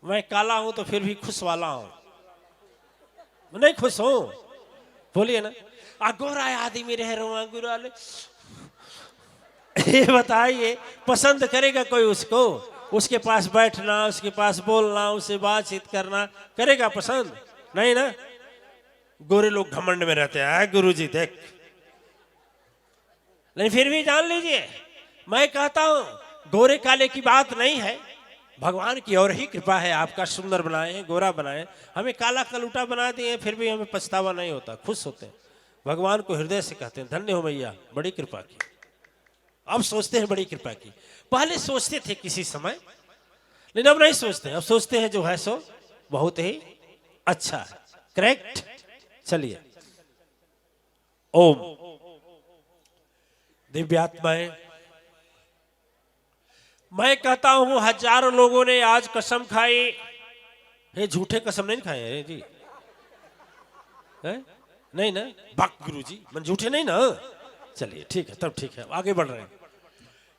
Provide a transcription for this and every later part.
मैं काला हूं तो फिर भी खुश वाला हूं, नहीं खुश हूं, बोलिए ना। गोरा आदमी रह रहा गुराले, ये बताइए पसंद करेगा कोई उसको? उसके पास बैठना, उसके पास बोलना, उससे बातचीत करना करेगा पसंद? नहीं ना। गोरे लोग घमंड में रहते हैं, गुरुजी देख। लेकिन फिर भी जान लीजिए, मैं कहता हूं गोरे काले की बात नहीं है, भगवान की और ही कृपा है। आपका सुंदर बनाए हैं, गोरा बनाए, हमें काला कलूटा बना दिए, फिर भी हमें पछतावा नहीं होता, खुश होते हैं। भगवान को हृदय से कहते हैं धन्य हो मैया, बड़ी कृपा की। अब सोचते हैं बड़ी कृपा की, पहले सोचते थे किसी समय, लेकिन अब नहीं सोचते। अब सोचते हैं जो है सो बहुत ही अच्छा है। करेक्ट। चलिए, ओम। दिव्यात्माएं, मैं कहता हूं हजारों लोगों ने आज कसम खाई, ये झूठे कसम नहीं खाए हैं जी, है? नहीं ना, बक गुरुजी मन झूठे नहीं ना। चलिए ठीक है, तब ठीक है, आगे बढ़ रहे हैं।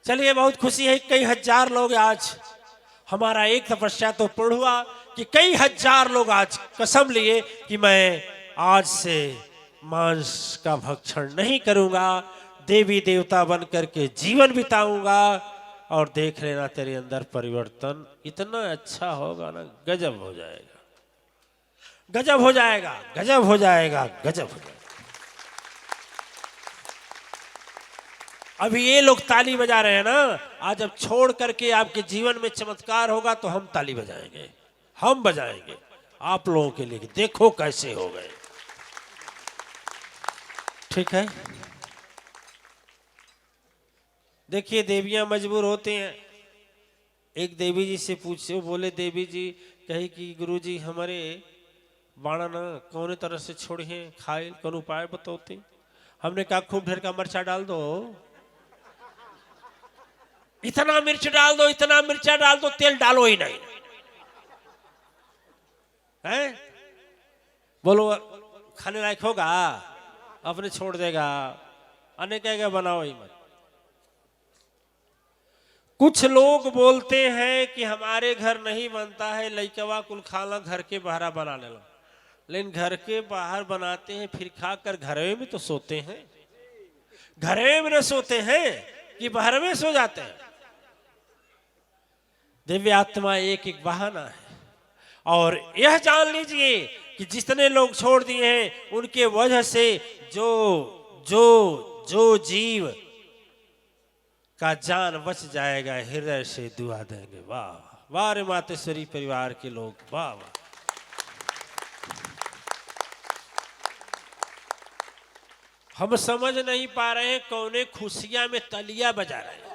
चलिए, बहुत खुशी है, कई हजार लोग आज, हमारा एक तपस्या तो पूर्ण हुआ कि कई हजार लोग आज कसम लिए कि मैं आज से मांस का भक्षण नहीं करूंगा, देवी देवता बन करके जीवन बिताऊंगा, और देख लेना तेरे अंदर परिवर्तन इतना अच्छा होगा ना, गजब हो जाएगा, गजब हो जाएगा, गजब हो जाएगा, गजब हो जाएगा। अभी ये लोग ताली बजा रहे हैं ना, आज जब छोड़ करके आपके जीवन में चमत्कार होगा तो हम ताली बजाएंगे, हम बजाएंगे आप लोगों के लिए, देखो कैसे हो गए। ठीक है। देखिए, देवियां मजबूर होते हैं। एक देवी जी से पूछे, वो बोले देवी जी कहे कि गुरुजी हमारे बाणा न कौन तरह से छोड़े हैं, खाए कौन उपाय बताते। हमने कहा खूब ढेर का मिर्चा डाल दो, इतना मिर्च डाल दो, इतना मिर्चा डाल दो, तेल डालो ही नहीं है। बोलो खाने लायक होगा? अपने छोड़ देगा, अन्य कहेगा बनाओ ही मत। कुछ लोग बोलते हैं कि हमारे घर नहीं बनता है, लइकवा कुल खाना घर के बाहर बना लेना, लेकिन घर के बाहर बनाते हैं फिर खाकर घरे में तो सोते हैं, घरे में न सोते हैं कि बाहर में सो जाते हैं। दिव्य आत्मा एक एक बहाना है, और यह जान लीजिए कि जितने लोग छोड़ दिए हैं उनके वजह से जो जो जो जीव का जान बच जाएगा, हृदय से दुआ देंगे। वाह वाह रे मातेश्वरी परिवार के लोग, वाह वाह। हम समझ नहीं पा रहे हैं कौने खुशियां में तलिया बजा रहे हैं,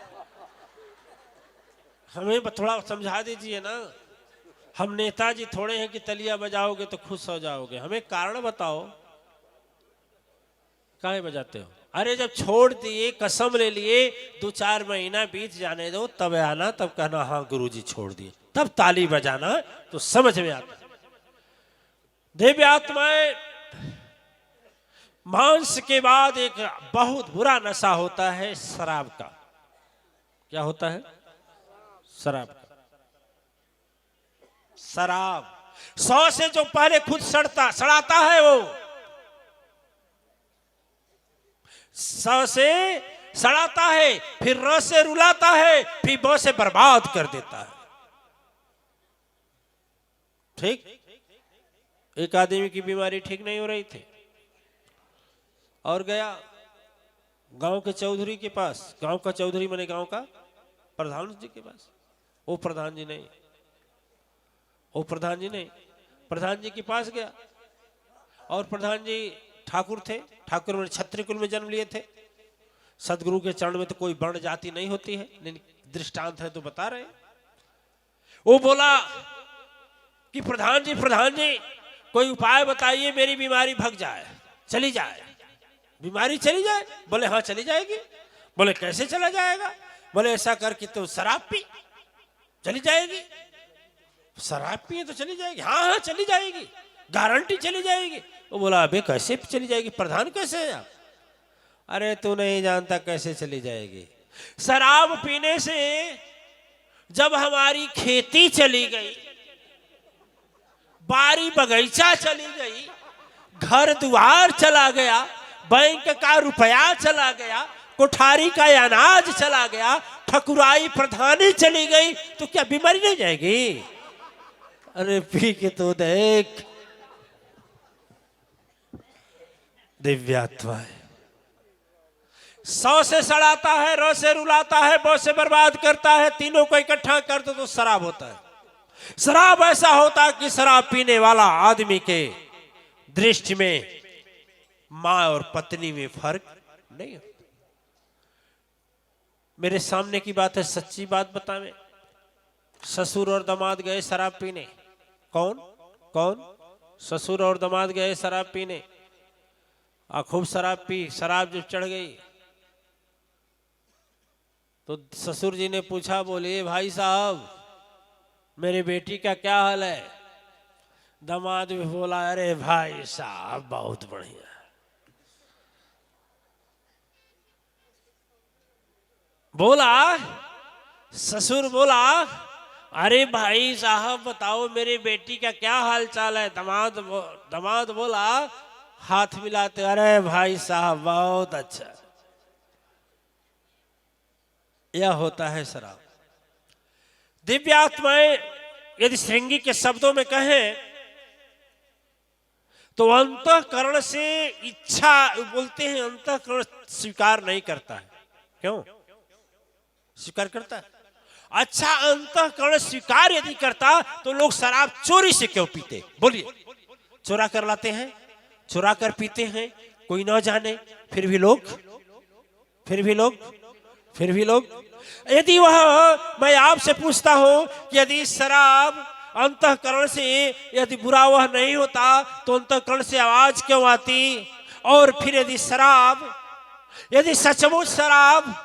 हमें थोड़ा समझा दीजिए ना। हम नेताजी थोड़े हैं कि तलिया बजाओगे तो खुश हो जाओगे, हमें कारण बताओ, काहे बजाते हो? अरे जब छोड़ दिए, कसम ले लिए, 2-4 महीना बीत जाने दो, तब आना, तब कहना हाँ गुरुजी छोड़ दिए, तब ताली बजाना तो समझ में आता। दिव्य आत्माएं, मांस के बाद एक बहुत बुरा नशा होता है शराब का। क्या होता है? शराब का। शराब 100 से जो पहले खुद सड़ाता है, वो 100 से सड़ाता है, फिर र से रुलाता है, फिर ब से बर्बाद कर देता है। ठीक। एक आदमी की बीमारी ठीक नहीं हो रही थी और गया गांव के चौधरी के पास। गांव का चौधरी माने गांव का प्रधान जी के पास। वो प्रधान जी नहीं, प्रधान जी के पास गया, और प्रधान जी ठाकुर थे, ठाकुर में क्षत्रिय कुल में जन्म लिए थे। सदगुरु के चरण में तो कोई वर्ण जाति नहीं होती है, लेकिन दृष्टांत है तो बता रहे। वो बोला कि प्रधान जी कोई उपाय बताइए, मेरी बीमारी भग जाए, चली जाए, बीमारी चली जाए। बोले हाँ चली जाएगी। बोले कैसे चला जाएगा? बोले ऐसा करके तो शराब पी, चली जाएगी। शराब पिए तो चली जाएगी? हाँ हाँ चली जाएगी, गारंटी चली जाएगी। वो बोला अबे कैसे चली जाएगी? प्रधान कैसे है आप? अरे तू नहीं जानता कैसे चली जाएगी। शराब पीने से जब हमारी खेती चली गई, बारी बगीचा चली गई, घर द्वार चला गया, बैंक का रुपया चला गया, कोठारी का अनाज चला गया, ठकुराई प्रधानी चली गई, तो क्या बीमारी नहीं जाएगी? अरे पी के तो देख, दिव्यात्मा है। 100 से सड़ाता है, र से रुलाता है, ब से बर्बाद करता है, तीनों को इकट्ठा कर दो तो शराब होता है। शराब ऐसा होता है कि शराब पीने वाला आदमी के दृष्टि में मां और पत्नी में फर्क नहीं होता। मेरे सामने की बात है, सच्ची बात बतावे। ससुर और दामाद गए शराब पीने। कौन कौन? ससुर और दामाद गए शराब पीने, खूब शराब पी। शराब जब चढ़ गई तो ससुर जी ने पूछा, बोले भाई साहब मेरी बेटी का क्या हाल है? दामाद भी बोला, अरे भाई साहब बहुत बढ़िया। बोला ससुर, बोला अरे भाई साहब बताओ मेरी बेटी का क्या हाल चाल है? दामाद बोला हाथ मिलाते, अरे भाई साहब बहुत अच्छा। यह होता है शराब। दिव्य आत्माएं यदि श्रृंगी के शब्दों में कहें तो अंतःकरण से इच्छा, बोलते हैं अंतःकरण स्वीकार नहीं करता है। क्यों स्वीकार करता है? अच्छा, अंतःकरण स्वीकार यदि करता तो लोग शराब चोरी से क्यों पीते? बोलिए। चोरा कर लाते हैं, चुरा कर पीते हैं, कोई ना जाने, फिर भी लोग। यदि वह, मैं आपसे पूछता हूं कि यदि शराब अंतःकरण से यदि बुरा वह नहीं होता तो अंतःकरण से आवाज क्यों आती? और फिर यदि सचमुच शराब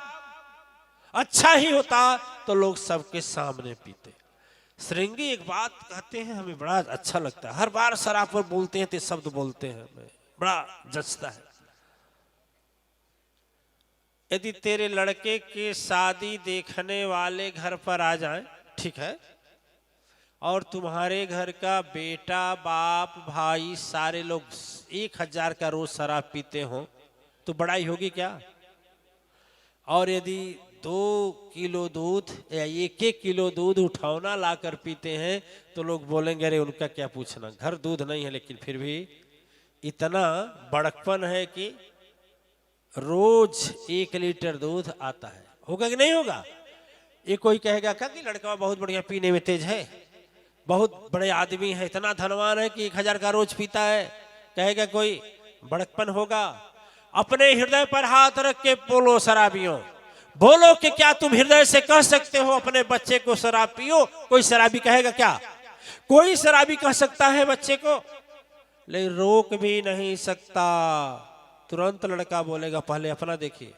अच्छा ही होता तो लोग सबके सामने पीते। श्रृंगी एक बात कहते हैं, हमें बड़ा अच्छा लगता है। हर बार शराब पर बोलते हैं तो शब्द बोलते हैं, हमें बड़ा जचता है। यदि तेरे लड़के के शादी देखने वाले घर पर आ जाएं, ठीक है, और तुम्हारे घर का बेटा, बाप, भाई सारे लोग 1000 का रोज शराब पीते हो तो बड़ाई होगी क्या? और यदि 2 किलो दूध या 1 किलो दूध उठौना लाकर पीते हैं तो लोग बोलेंगे अरे उनका क्या पूछना, घर दूध नहीं है लेकिन फिर भी इतना बड़कपन है कि रोज 1 लीटर दूध आता है। होगा कि नहीं होगा? ये कोई कहेगा क्या कि लड़का बहुत बढ़िया पीने में तेज है, बहुत बड़े आदमी है, इतना धनवान है कि 1000 का रोज पीता है, कहेगा कोई बड़कपन होगा? अपने हृदय पर हाथ रख के बोलो शराबियों, बोलो कि क्या तुम हृदय से कह सकते हो अपने बच्चे को शराब पियो? कोई शराबी कहेगा क्या? कोई शराबी कह सकता है बच्चे को? लेकिन रोक भी नहीं सकता। तुरंत लड़का बोलेगा पहले अपना देखिए,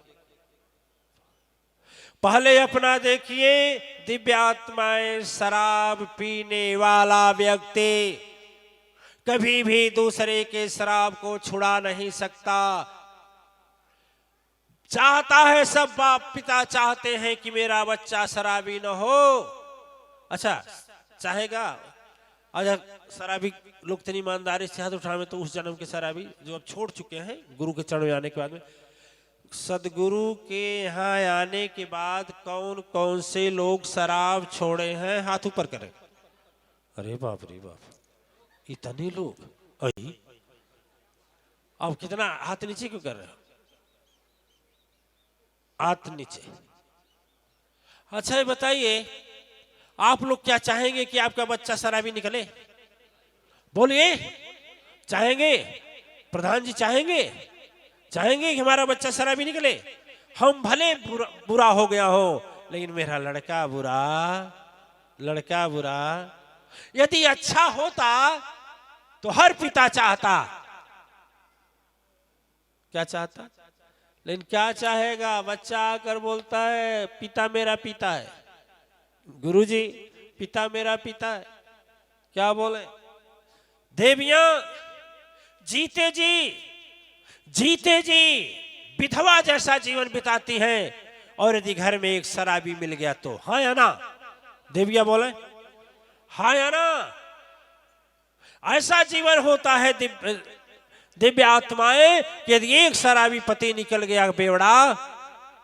पहले अपना देखिए। दिव्य आत्माएं, शराब पीने वाला व्यक्ति कभी भी दूसरे के शराब को छुड़ा नहीं सकता। चाहता है, सब बाप पिता चाहते हैं कि मेरा बच्चा शराबी न हो। अच्छा चाहेगा? अगर शराबी लोग इतनी ईमानदारी से हाथ उठावे तो उस जन्म के शराबी जो अब छोड़ चुके हैं गुरु के चरण में आने के बाद में, सदगुरु के यहाँ आने के बाद कौन कौन से लोग शराब छोड़े हैं? हाथ ऊपर करें। अरे बाप रे बाप, इतने लोग! अरे अब कितना? हाथ नीचे क्यों कर रहे हो? हाथ नीचे। अच्छा ये बताइए, आप लोग क्या चाहेंगे कि आपका बच्चा शराबी निकले? बोलिए, चाहेंगे? प्रधान जी चाहेंगे कि हमारा बच्चा शराबी निकले? हम भले बुरा हो गया हो लेकिन मेरा लड़का बुरा। यदि अच्छा होता तो हर पिता चाहता। क्या चाहता? लेकिन क्या चाहेगा? बच्चा आकर बोलता है पिता मेरा पिता है, गुरुजी पिता मेरा पिता है। क्या बोले? देवियां जीते जी विधवा जैसा जीवन बिताती हैं, और यदि घर में एक शराबी मिल गया तो हाँ या ना? देवियां बोले हाँ या ना? ऐसा जीवन होता है दिव्य आत्माएं कि यदि एक शराबी पति निकल गया बेवड़ा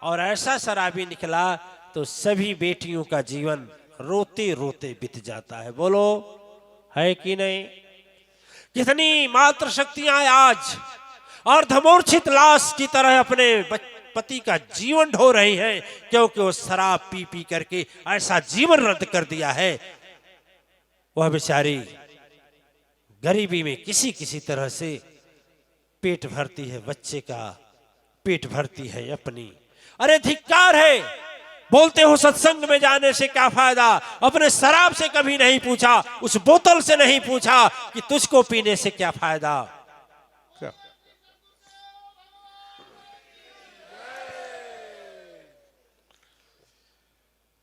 और ऐसा शराबी निकला तो सभी बेटियों का जीवन रोते रोते बीत जाता है। बोलो है कि नहीं? कितनी मात्र शक्तियां आज अर्धमूर्छित लाश की तरह अपने पति का जीवन ढो रही हैं, क्योंकि वो शराब पी पी करके ऐसा जीवन रद्द कर दिया है। वह बेचारी गरीबी में किसी किसी तरह से पेट भरती है, बच्चे का पेट भरती है अपनी। अरे धिक्कार है, बोलते हो सत्संग में जाने से क्या फायदा? अपने शराब से कभी नहीं पूछा, उस बोतल से नहीं पूछा कि तुझको पीने से क्या फायदा।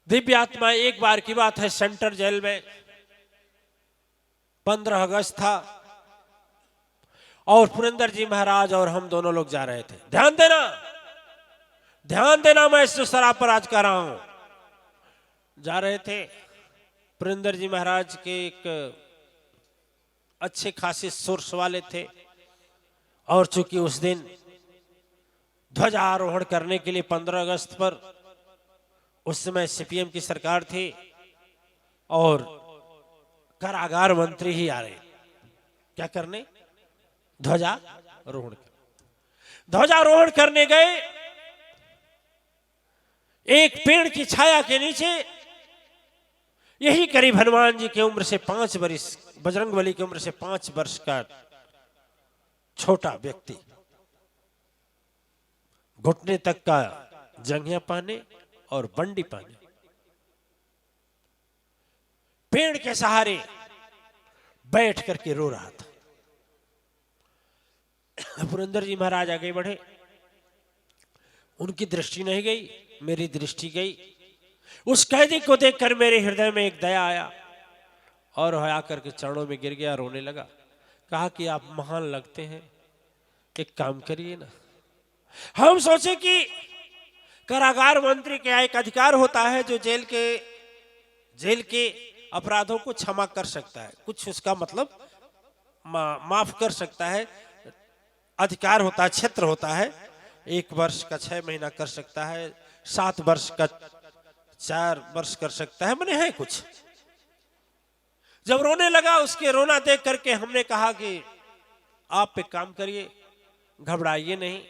दिव्य आत्मा, एक बार की बात है, सेंट्रल जेल में 15 अगस्त था और पुरंदर जी महाराज और हम दोनों लोग जा रहे थे। ध्यान देना, ध्यान देना, मैं इस शराब पर आज कर रहा हूं। जा रहे थे, पुरंदर जी महाराज के एक अच्छे खासे सोर्स वाले थे और चूंकि उस दिन ध्वजारोहण करने के लिए 15 अगस्त पर उस समय सीपीएम की सरकार थी और कारागार मंत्री ही आ रहे क्या करने? ध्वजारोहण। ध्वजारोहण करने गए, एक पेड़ की छाया के नीचे यही करीब हनुमान जी की उम्र से 5 वर्ष, बजरंगबली की उम्र से 5 वर्ष का छोटा व्यक्ति, घुटने तक का जंघिया पहने और बंडी पहने, पेड़ के सहारे बैठ करके रो रहा था। पुरंदर जी महाराज आगे बढ़े, उनकी दृष्टि नहीं गई, मेरी दृष्टि गई। उस कैदी को देखकर मेरे हृदय में एक दया आया और आकर के चरणों में गिर गया, रोने लगा। कहा कि आप महान लगते हैं, एक काम करिए ना। हम सोचे कि कारागार मंत्री का एक अधिकार होता है जो जेल के अपराधों को क्षमा कर सकता है, कुछ उसका मतलब माफ कर सकता है, अधिकार होता है, क्षेत्र होता है। 1 वर्ष का 6 महीना कर सकता है, 7 वर्ष का 4 वर्ष कर सकता है, मैंने है कुछ। जब रोने लगा, उसके रोना देख करके हमने कहा कि आप एक काम करिए, घबराइए नहीं,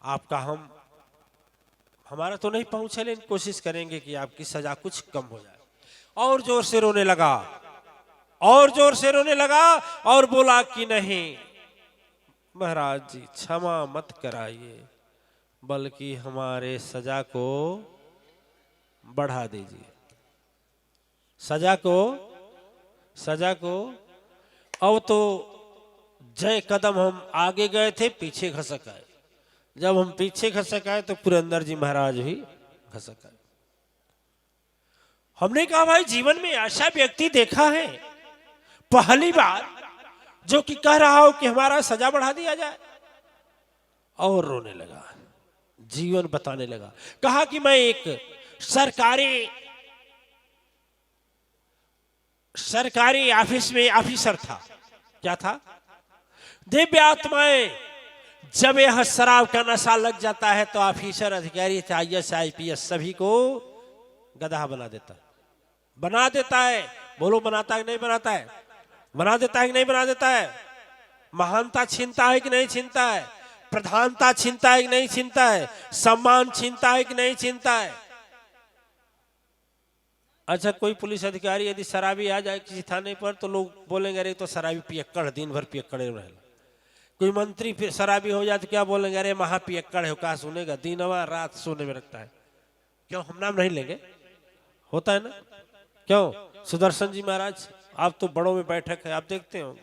आपका हमारा तो नहीं पहुंचे, लेकिन कोशिश करेंगे कि आपकी सजा कुछ कम हो जाए। और जोर से रोने लगा, और जोर से रोने लगा और बोला कि नहीं महाराज जी, क्षमा मत कराइए, बल्कि हमारे सजा को बढ़ा दीजिए, सजा को। अब तो जय कदम हम आगे गए थे, पीछे खसक आए। जब हम पीछे खसक आए तो पुरंदर जी महाराज भी खसक आए। हमने कहा भाई जीवन में ऐसा व्यक्ति देखा है पहली बार जो कि कह रहा हो कि हमारा सजा बढ़ा दिया जाए। और रोने लगा, जीवन बताने लगा। कहा कि मैं एक सरकारी ऑफिस में ऑफिसर था। क्या था? दिव्य आत्माएं, जब यह शराब का नशा लग जाता है तो ऑफिसर, अधिकारी, IAS IPS सभी को गधा बना देता है। बोलो बनाता है कि नहीं बनाता है? बना देता है कि नहीं बना देता है? महानता छीनता है कि नहीं छीनता है? प्रधानता छीनता है कि नहीं छीनता है? सम्मान छीनता है कि नहीं छीनता है? अच्छा, कोई पुलिस अधिकारी यदि शराबी आ जाए किसी थाने पर तो लोग बोलेंगे अरे तो शराबी पियक्कड़, दिन भर पियक्कड़े रहेगा। कोई मंत्री फिर शराबी हो जाए तो क्या बोलेंगे? अरे महापियक्कड़ है, कहा सुनेगा, दिनवा रात सोने में रखता है। क्यों हम नाम नहीं लेंगे? होता है ना? क्यों? सुदर्शन जी महाराज, आप तो बड़ों में बैठक है, आप देखते हो,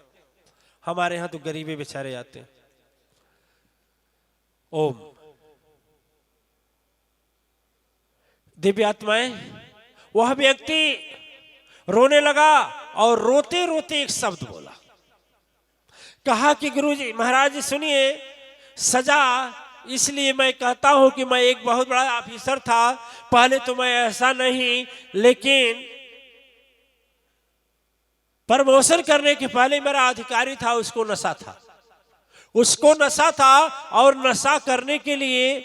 हमारे यहाँ तो गरीबे बेचारे आते हैं। ओम। दिव्य आत्माएं, वह व्यक्ति रोने लगा और रोते रोते एक शब्द बोला। कहा कि गुरुजी महाराज जी सुनिए, सजा इसलिए मैं कहता हूं कि मैं एक बहुत बड़ा ऑफिसर था, पहले तो मैं ऐसा नहीं, लेकिन प्रमोशन करने के पहले मेरा अधिकारी था, उसको नशा था, उसको नशा था। और नशा करने के लिए,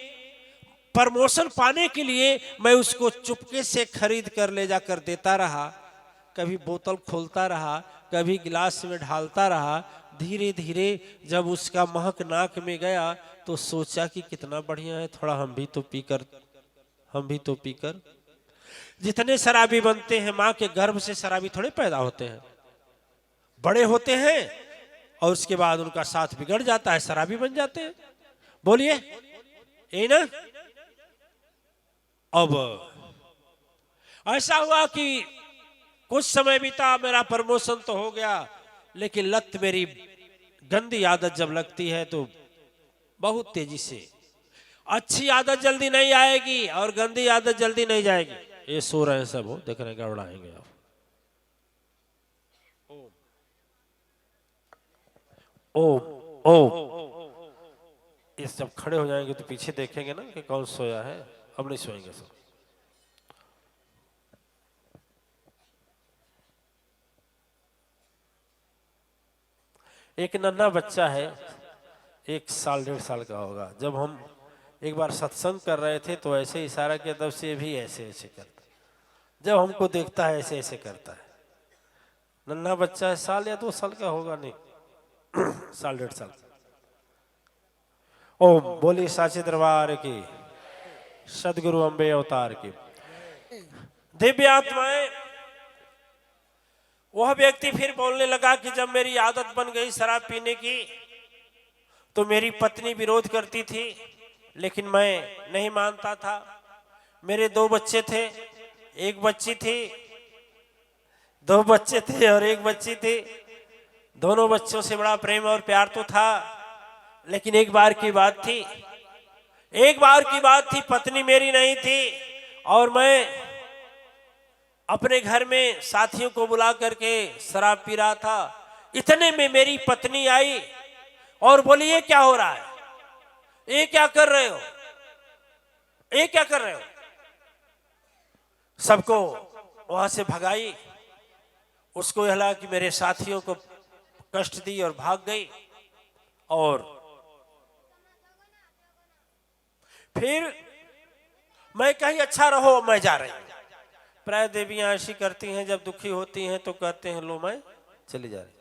प्रमोशन पाने के लिए मैं उसको चुपके से खरीद कर ले जाकर देता रहा। कभी बोतल खोलता रहा, कभी गिलास में ढालता रहा। धीरे धीरे जब उसका महक नाक में गया तो सोचा कि कितना बढ़िया है, थोड़ा हम भी तो पीकर। जितने शराबी बनते हैं माँ के गर्भ से शराबी थोड़े पैदा होते हैं, बड़े होते हैं और उसके बाद उनका साथ बिगड़ जाता है, शराबी बन जाते हैं। बोलिए यही ना। अब ऐसा हुआ कि कुछ समय बीता, मेरा प्रमोशन तो हो गया, लेकिन लत मेरी गंदी आदत जब लगती है तो बहुत तेजी से, अच्छी आदत जल्दी नहीं आएगी और गंदी आदत जल्दी नहीं जाएगी। ये सो रहे हैं सब, हो देख रहे हैं, गड़बड़ाएंगे आप। ओ ये सब खड़े हो जाएंगे तो पीछे देखेंगे ना कि कौन सोया है। अब नहीं सोएंगे सब। एक नन्हा बच्चा है, 1 साल 1.5 साल का होगा। जब हम एक बार सत्संग कर रहे थे तो ऐसे इशारा किया, तब से भी ऐसे ऐसे करता है। जब हमको देखता है ऐसे ऐसे करता है। नन्हा बच्चा है, 1 साल या 2 साल का होगा, नहीं 1 साल 1.5 साल। ओम बोली साचे दरबार की, सदगुरु अम्बे अवतार की। दिव्य आत्माएं। वह व्यक्ति फिर बोलने लगा कि जब मेरी आदत बन गई शराब पीने की तो मेरी पत्नी विरोध करती थी, लेकिन मैं नहीं मानता था। मेरे 2 बच्चे थे, 1 बच्ची थी, 2 बच्चे थे और 1 बच्ची थी। दोनों बच्चों से बड़ा प्रेम और प्यार तो था, लेकिन एक बार की बात थी, पत्नी मेरी नहीं थी और मैं अपने घर में साथियों को बुला करके शराब पी रहा था। इतने में मेरी पत्नी आई और बोली, ये क्या हो रहा है, ये क्या कर रहे हो, ये क्या कर रहे हो। सबको वहां से भगाई। उसको यह लगा कि मेरे साथियों को कष्ट दी और भाग गई। और फिर मैं कही, अच्छा रहो, मैं जा रही हूं। प्राय देवियां ऐसी करती हैं, जब दुखी होती हैं तो कहते हैं लो मैं चली जा रही।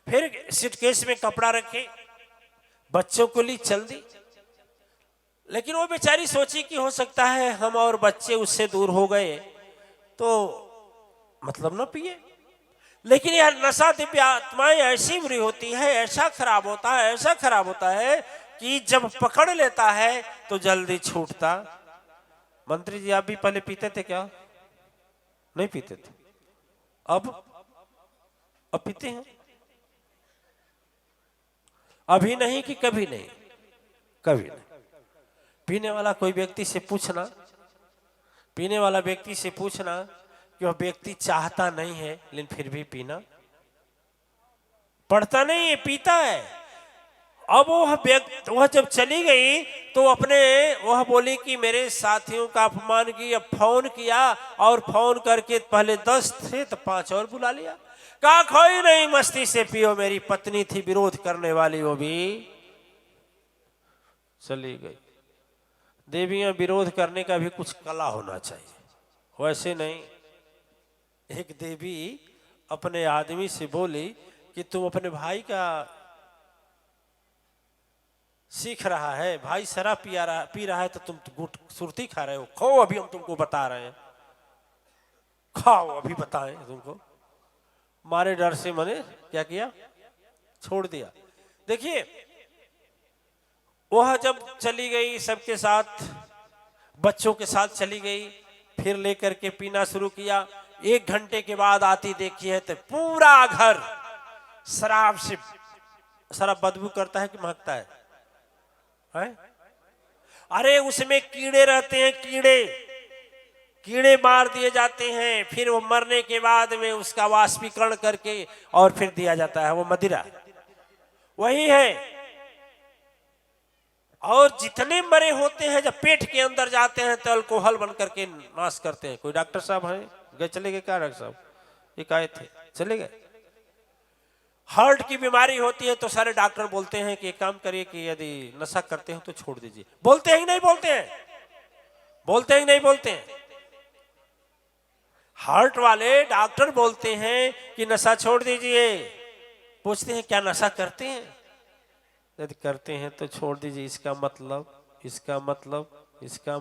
फिर सूटकेस में कपड़ा रखे, बच्चों को ली, चल दी। लेकिन वो बेचारी सोची कि हो सकता है हम और बच्चे उससे दूर हो गए तो मतलब ना पिए। लेकिन यह नशा दिव्य आत्माएं ऐसी बुरी होती है, ऐसा खराब होता है कि जब पकड़ लेता है तो जल्दी छूटता। मंत्री जी, आप भी पहले पीते थे क्या? नहीं पीते थे। अब पीते हैं? अभी नहीं कि कभी नहीं? कभी नहीं। पीने वाला कोई व्यक्ति से पूछना, कि वह व्यक्ति चाहता नहीं है लेकिन फिर भी पीना पड़ता नहीं है, पीता है। अब वह जब चली गई तो वह बोली कि मेरे साथियों का अपमान किया, फोन किया और फोन करके पहले 10 थे तो 5 और बुला लिया। कहा कोई नहीं, मस्ती से पियो। मेरी पत्नी थी विरोध करने वाली, वो भी चली गई। देवियां विरोध करने का भी कुछ कला होना चाहिए, वैसे नहीं। एक देवी अपने आदमी से बोली कि तुम अपने भाई का सीख रहा है, भाई शराब पी रहा है तो तुम गुट सुरती खा रहे हो, खाओ अभी हम तुमको बता रहे हैं, खाओ अभी बताएं तुमको। मारे डर से मैंने क्या किया, छोड़ दिया। देखिए वह जब चली गई सबके साथ, बच्चों के साथ चली गई, फिर लेकर के पीना शुरू किया। 1 घंटे के बाद आती देखी है तो पूरा घर शराब से, शराब बदबू करता है कि महकता है? अरे उसमें कीड़े रहते हैं, कीड़े मार दिए जाते हैं, फिर वो मरने के बाद में उसका वाष्पीकरण करके और फिर दिया जाता है, वो मदिरा वही है। और जितने मरे होते हैं जब पेट के अंदर जाते हैं तो अल्कोहल बन करके नाश करते हैं। कोई डॉक्टर साहब हैं? गए चले गए क्या? डॉक्टर साहब एक आए थे, चले गए। हार्ट की बीमारी होती है तो सारे डॉक्टर बोलते हैं कि एक काम करिए कि यदि नशा करते हो तो छोड़ दीजिए। बोलते हैं कि नहीं बोलते हैं? बोलते हैं कि नहीं बोलते हैं? हार्ट वाले डॉक्टर बोलते हैं कि नशा छोड़ दीजिए। पूछते हैं क्या नशा करते हैं? यदि करते हैं तो छोड़ दीजिए। इसका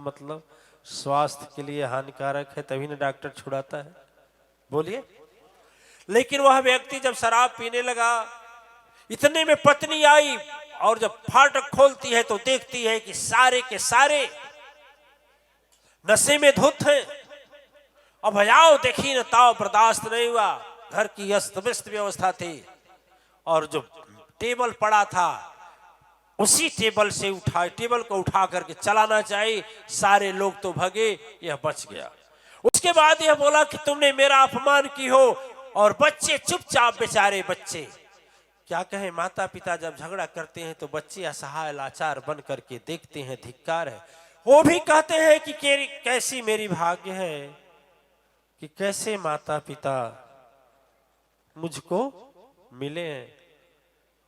मतलब स्वास्थ्य के लिए हानिकारक है, तभी ना डॉक्टर छुड़ाता है। बोलिए। लेकिन वह व्यक्ति जब शराब पीने लगा, इतने में पत्नी आई और जब फाटक खोलती है तो देखती है कि सारे के सारे नशे में धुत हैं। अब हजाओ देखी न ताव बर्दाश्त नहीं हुआ। घर की अस्त व्यस्त व्यवस्था थी और जो टेबल पड़ा था उसी टेबल को उठा करके चलाना चाहिए। सारे लोग तो भगे, यह बच गया। उसके बाद यह बोला कि तुमने मेरा अपमान की हो। और बच्चे चुपचाप, बेचारे बच्चे क्या कहें, माता पिता जब झगड़ा करते हैं तो बच्चे असहाय लाचार बन करके देखते हैं, धिक्कार है। वो भी कहते हैं कि कैसी मेरी भाग्य है कि कैसे माता पिता मुझको मिले हैं।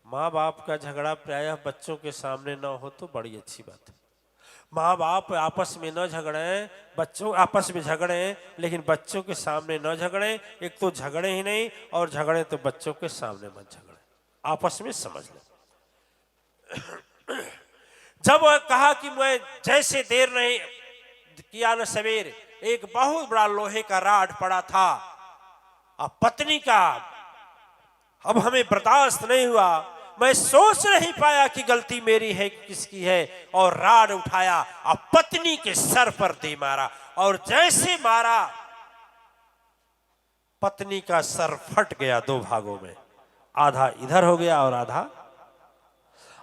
माँ बाप का झगड़ा प्रायः बच्चों के सामने न हो तो बड़ी अच्छी बात है। माँ बाप आपस में न झगड़े, बच्चों आपस में झगड़े, लेकिन बच्चों के सामने न झगड़े। एक तो झगड़े ही नहीं, और झगड़े तो बच्चों के सामने मत झगड़े, आपस में समझ ले। जब वह कहा कि मैं जैसे देर नहीं किया न सवेर, एक बहुत बड़ा लोहे का राड पड़ा था। अब पत्नी का अब हमें बर्दाश्त नहीं हुआ। मैं सोच नहीं पाया कि गलती मेरी है कि किसकी है, और राड उठाया और पत्नी के सर पर दे मारा। और जैसे मारा, पत्नी का सर फट गया दो भागों में। आधा इधर हो गया और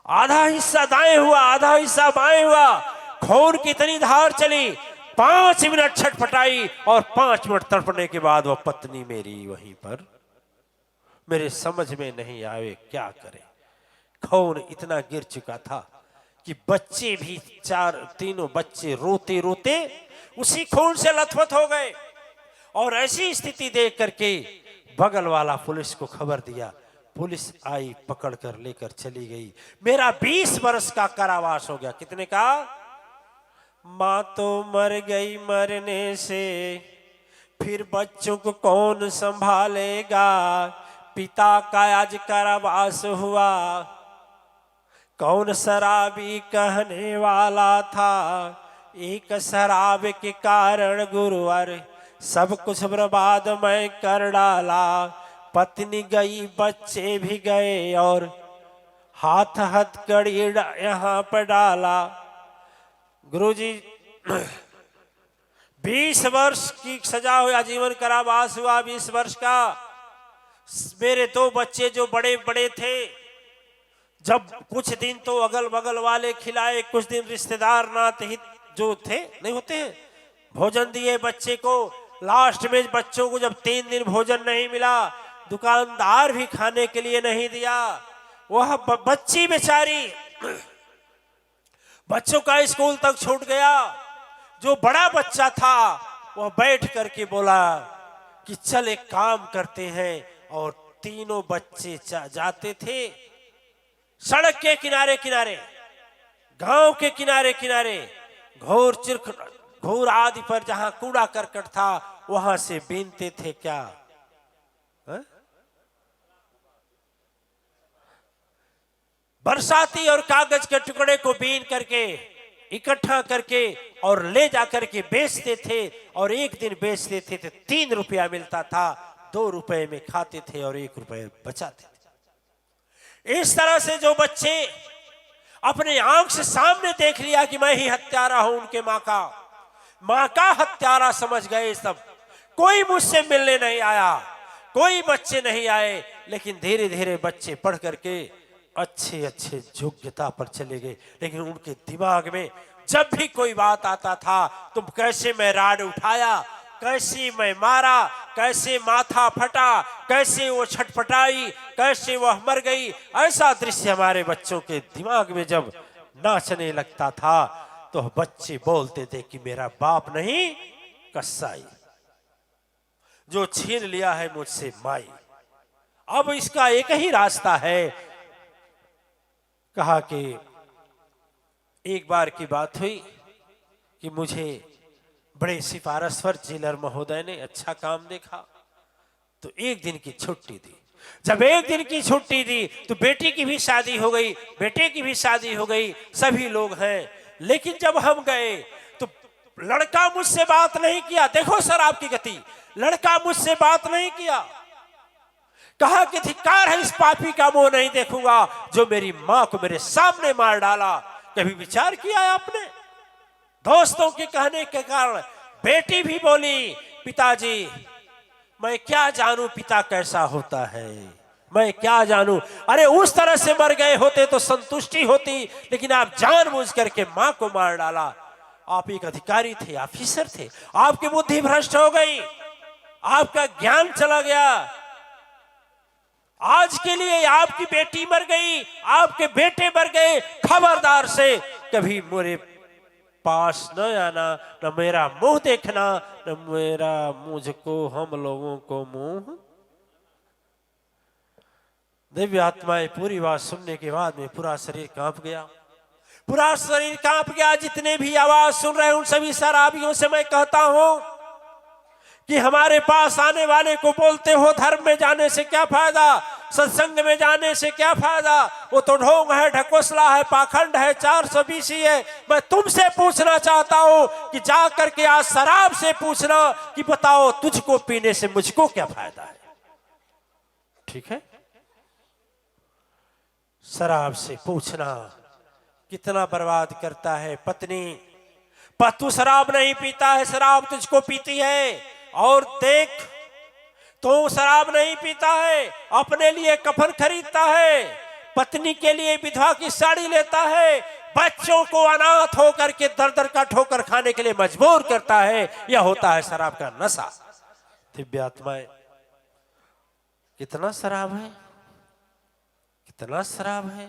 आधा हिस्सा दाएं हुआ, आधा हिस्सा बाएं हुआ। खून की इतनी धार चली, 5 मिनट छटपटाई और 5 मिनट तड़पने के बाद वह पत्नी मेरी वहीं पर। मेरे समझ में नहीं आए क्या करे। खून इतना गिर चुका था कि बच्चे भी, तीनों बच्चे रोते रोते उसी खून से लथपथ हो गए। और ऐसी स्थिति देख करके बगल वाला पुलिस को खबर दिया। पुलिस आई, पकड़ कर लेकर चली गई। मेरा 20 वर्ष का कारावास हो गया। कितने का? माँ तो मर गई मरने से, फिर बच्चों को कौन संभालेगा। पिता का आज कारावास हुआ, कौन शराबी कहने वाला था। एक शराब के कारण गुरुवर सब कुछ बर्बाद मैं कर डाला। पत्नी गई, बच्चे भी गए, और हाथ हथकड़ी यहाँ पर डाला। गुरुजी 20 वर्ष की सजा हुई, आजीवन कारावास हुआ 20 वर्ष का। मेरे 2 बच्चे जो बड़े बड़े थे, जब कुछ दिन तो अगल बगल वाले खिलाए, कुछ दिन रिश्तेदार नाते हित जो थे नहीं होते हैं, भोजन दिए बच्चे को। लास्ट में बच्चों को जब 3 दिन भोजन नहीं मिला, दुकानदार भी खाने के लिए नहीं दिया। वह बच्ची बेचारी, बच्चों का स्कूल तक छूट गया। जो बड़ा बच्चा था वह बैठ करके बोला कि चल एक काम करते हैं। और तीनों बच्चे जाते थे सड़क के किनारे किनारे, गांव के किनारे किनारे, घूर आदि पर जहां कूड़ा करकट था वहां से बीनते थे क्या? बरसाती और कागज के टुकड़े को बीन करके इकट्ठा करके और ले जाकर के बेचते थे। और एक दिन बेचते थे तो 3 रुपया मिलता था। 2 रुपए में खाते थे और 1 रुपए बचाते थे। इस तरह से जो बच्चे अपने आंख से सामने देख लिया कि मैं ही हत्यारा हूं, उनके मां का हत्यारा समझ गए सब। कोई मुझसे मिलने नहीं आया, कोई बच्चे नहीं आए। लेकिन धीरे धीरे बच्चे पढ़ करके अच्छे अच्छे योग्यता पर चले गए। लेकिन उनके दिमाग में जब भी कोई बात आता था, तुम कैसे मैं राड उठाया, कैसे मैं मारा, कैसे माथा फटा, कैसे वो छटपटाई, कैसे वह मर गई, ऐसा दृश्य हमारे बच्चों के दिमाग में जब नाचने लगता था तो बच्चे बोलते थे कि मेरा बाप नहीं कसाई, जो छीन लिया है मुझसे माई। अब इसका एक ही रास्ता है। कहा कि एक बार की बात हुई कि मुझे बड़े सिफारिशवर जेलर महोदय ने अच्छा काम देखा तो एक दिन की छुट्टी दी। जब एक दिन की छुट्टी दी तो बेटी की भी शादी हो गई, बेटे की भी शादी हो गई, सभी लोग हैं। लेकिन जब हम गए तो लड़का मुझसे बात नहीं किया। देखो सर आपकी गति, लड़का मुझसे बात नहीं किया। कहा कि धिक्कार है इस पापी का मुंह नहीं देखूंगा जो मेरी मां को मेरे सामने मार डाला। कभी विचार किया है आपने? दोस्तों के कहने के कारण बेटी भी बोली, पिताजी मैं क्या जानूं पिता कैसा होता है, मैं क्या जानूं। अरे उस तरह से मर गए होते तो संतुष्टि होती, लेकिन आप जानबूझ करके मां को मार डाला। आप एक अधिकारी थे, ऑफिसर थे, आपकी बुद्धि भ्रष्ट हो गई, आपका ज्ञान चला गया। आज के लिए आपकी बेटी मर गई, आपके बेटे मर गए, खबरदार से कभी मेरे पास न आना, न मेरा मुंह देखना, न मेरा मुझको हम लोगों को मुंह। दिव्य आत्माएं पूरी बात सुनने के बाद में पूरा शरीर कांप गया, पूरा शरीर कांप गया। जितने भी आवाज सुन रहे हैं उन सभी शराबियों से मैं कहता हूं कि हमारे पास आने वाले को बोलते हो धर्म में जाने से क्या फायदा, सत्संग में जाने से क्या फायदा, वो तो ढोंग है, ढकोसला है, पाखंड है, 420 है। मैं तुमसे पूछना चाहता हूं कि जा करके आज शराब से पूछना कि बताओ तुझको पीने से मुझको क्या फायदा है। ठीक है, शराब से पूछना कितना बर्बाद करता है। पत्नी तू शराब नहीं पीता है, शराब तुझको पीती है। और देख तू शराब नहीं पीता है, अपने लिए कफन खरीदता है, पत्नी के लिए विधवा की साड़ी लेता है, बच्चों को अनाथ होकर के दर दर का ठोकर खाने के लिए मजबूर करता है। यह होता है शराब का नशा। दिव्य आत्माएं, कितना शराब है, कितना शराब है।